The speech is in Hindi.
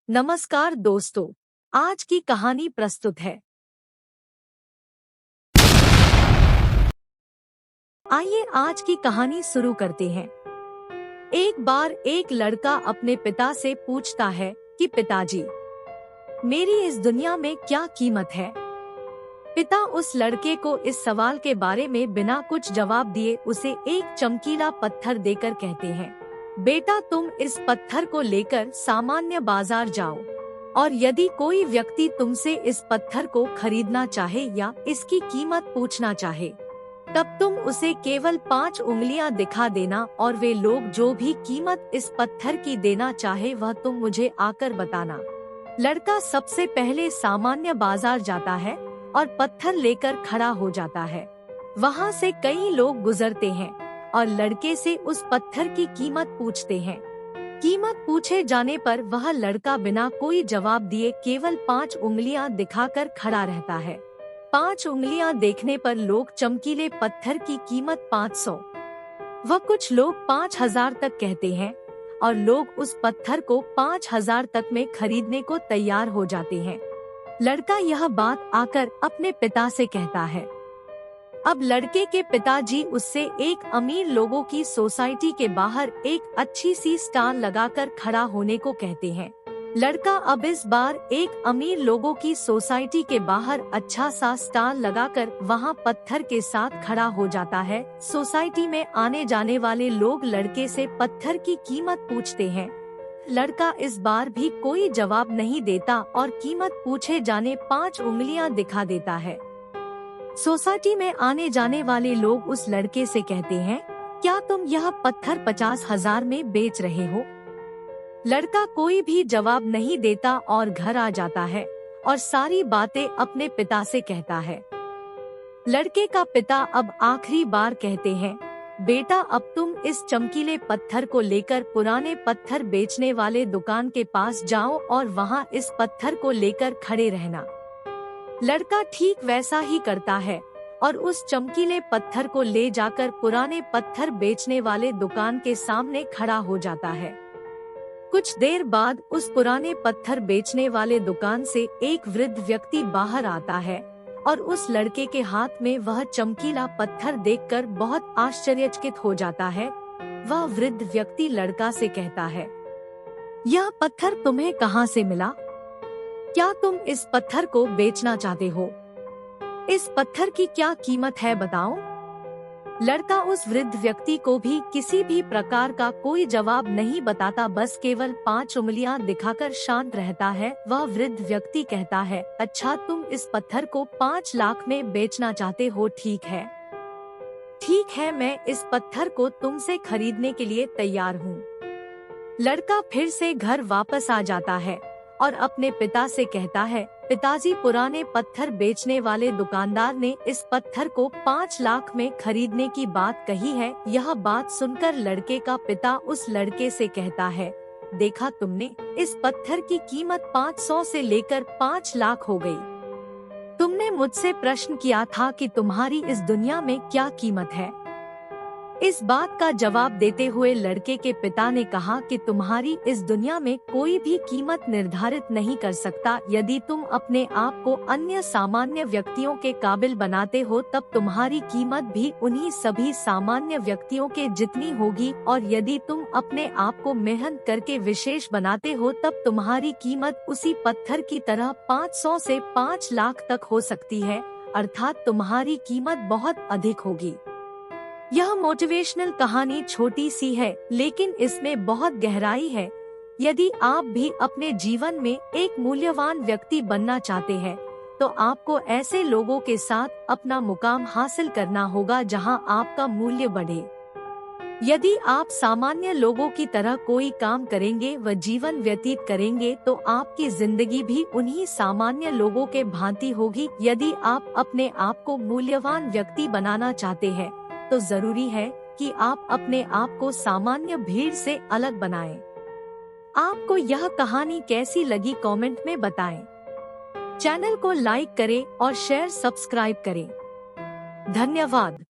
नमस्कार दोस्तों, आज की कहानी प्रस्तुत है। आइए आज की कहानी शुरू करते हैं। एक बार एक लड़का अपने पिता से पूछता है कि पिताजी, मेरी इस दुनिया में क्या कीमत है। पिता उस लड़के को इस सवाल के बारे में बिना कुछ जवाब दिए उसे एक चमकीला पत्थर देकर कहते हैं, बेटा तुम इस पत्थर को लेकर सामान्य बाजार जाओ और यदि कोई व्यक्ति तुमसे इस पत्थर को खरीदना चाहे या इसकी कीमत पूछना चाहे, तब तुम उसे केवल 5 उंगलियां दिखा देना और वे लोग जो भी कीमत इस पत्थर की देना चाहे वह तुम मुझे आकर बताना। लड़का सबसे पहले सामान्य बाजार जाता है और पत्थर लेकर खड़ा हो जाता है। वहाँ से कई लोग गुजरते हैं और लड़के से उस पत्थर की कीमत पूछते हैं। कीमत पूछे जाने पर वह लड़का बिना कोई जवाब दिए केवल 5 उंगलियां दिखाकर खड़ा रहता है। 5 उंगलियां देखने पर लोग चमकीले पत्थर की कीमत 500 व कुछ लोग 5000 तक कहते हैं और लोग उस पत्थर को 5000 तक में खरीदने को तैयार हो जाते हैं। लड़का यह बात आकर अपने पिता से कहता है। अब लड़के के पिताजी उससे एक अमीर लोगों की सोसाइटी के बाहर एक अच्छी सी स्टाल लगाकर खड़ा होने को कहते हैं। लड़का अब इस बार एक अमीर लोगों की सोसाइटी के बाहर अच्छा सा स्टाल लगाकर वहां पत्थर के साथ खड़ा हो जाता है। सोसाइटी में आने जाने वाले लोग लड़के से पत्थर की कीमत पूछते हैं। लड़का इस बार भी कोई जवाब नहीं देता और कीमत पूछे जाने 5 उंगलियां दिखा देता है। सोसाइटी में आने जाने वाले लोग उस लड़के से कहते हैं, क्या तुम यह पत्थर 50,000 में बेच रहे हो? लड़का कोई भी जवाब नहीं देता और घर आ जाता है और सारी बातें अपने पिता से कहता है। लड़के का पिता अब आखिरी बार कहते हैं, बेटा अब तुम इस चमकीले पत्थर को लेकर पुराने पत्थर बेचने वाले दुकान के पास जाओ और वहां इस पत्थर को लेकर खड़े रहना। लड़का ठीक वैसा ही करता है और उस चमकीले पत्थर को ले जाकर पुराने पत्थर बेचने वाले दुकान के सामने खड़ा हो जाता है। कुछ देर बाद उस पुराने पत्थर बेचने वाले दुकान से एक वृद्ध व्यक्ति बाहर आता है और उस लड़के के हाथ में वह चमकीला पत्थर देखकर बहुत आश्चर्यचकित हो जाता है। वह वृद्ध व्यक्ति लड़का से कहता है, यह पत्थर तुम्हें कहाँ से मिला? क्या तुम इस पत्थर को बेचना चाहते हो? इस पत्थर की क्या कीमत है बताओ? लड़का उस वृद्ध व्यक्ति को भी किसी भी प्रकार का कोई जवाब नहीं बताता, बस केवल 5 उंगलियां दिखाकर शांत रहता है। वह वृद्ध व्यक्ति कहता है, अच्छा तुम इस पत्थर को 5 लाख में बेचना चाहते हो, ठीक है। ठीक है, मैं इस पत्थर को तुमसे खरीदने के लिए तैयार हूँ। लड़का फिर से घर वापस आ जाता है और अपने पिता से कहता है, पिताजी पुराने पत्थर बेचने वाले दुकानदार ने इस पत्थर को 5 लाख में खरीदने की बात कही है। यह बात सुनकर लड़के का पिता उस लड़के से कहता है, देखा तुमने, इस पत्थर की कीमत 500 से लेकर 5 लाख हो गई। तुमने मुझसे प्रश्न किया था कि तुम्हारी इस दुनिया में क्या कीमत है। इस बात का जवाब देते हुए लड़के के पिता ने कहा कि तुम्हारी इस दुनिया में कोई भी कीमत निर्धारित नहीं कर सकता। यदि तुम अपने आप को अन्य सामान्य व्यक्तियों के काबिल बनाते हो तब तुम्हारी कीमत भी उन्हीं सभी सामान्य व्यक्तियों के जितनी होगी, और यदि तुम अपने आप को मेहनत करके विशेष बनाते हो तब तुम्हारी कीमत उसी पत्थर की तरह 500 से 5 लाख तक हो सकती है, अर्थात तुम्हारी कीमत बहुत अधिक होगी। यह मोटिवेशनल कहानी छोटी सी है लेकिन इसमें बहुत गहराई है। यदि आप भी अपने जीवन में एक मूल्यवान व्यक्ति बनना चाहते हैं तो आपको ऐसे लोगों के साथ अपना मुकाम हासिल करना होगा जहां आपका मूल्य बढ़े। यदि आप सामान्य लोगों की तरह कोई काम करेंगे व जीवन व्यतीत करेंगे तो आपकी जिंदगी भी उन्हीं सामान्य लोगों के भांति होगी। यदि आप अपने आप को मूल्यवान व्यक्ति बनाना चाहते हैं तो जरूरी है कि आप अपने आप को सामान्य भीड़ से अलग बनाएं। आपको यह कहानी कैसी लगी कमेंट में बताएं। चैनल को लाइक करें और शेयर सब्सक्राइब करें। धन्यवाद।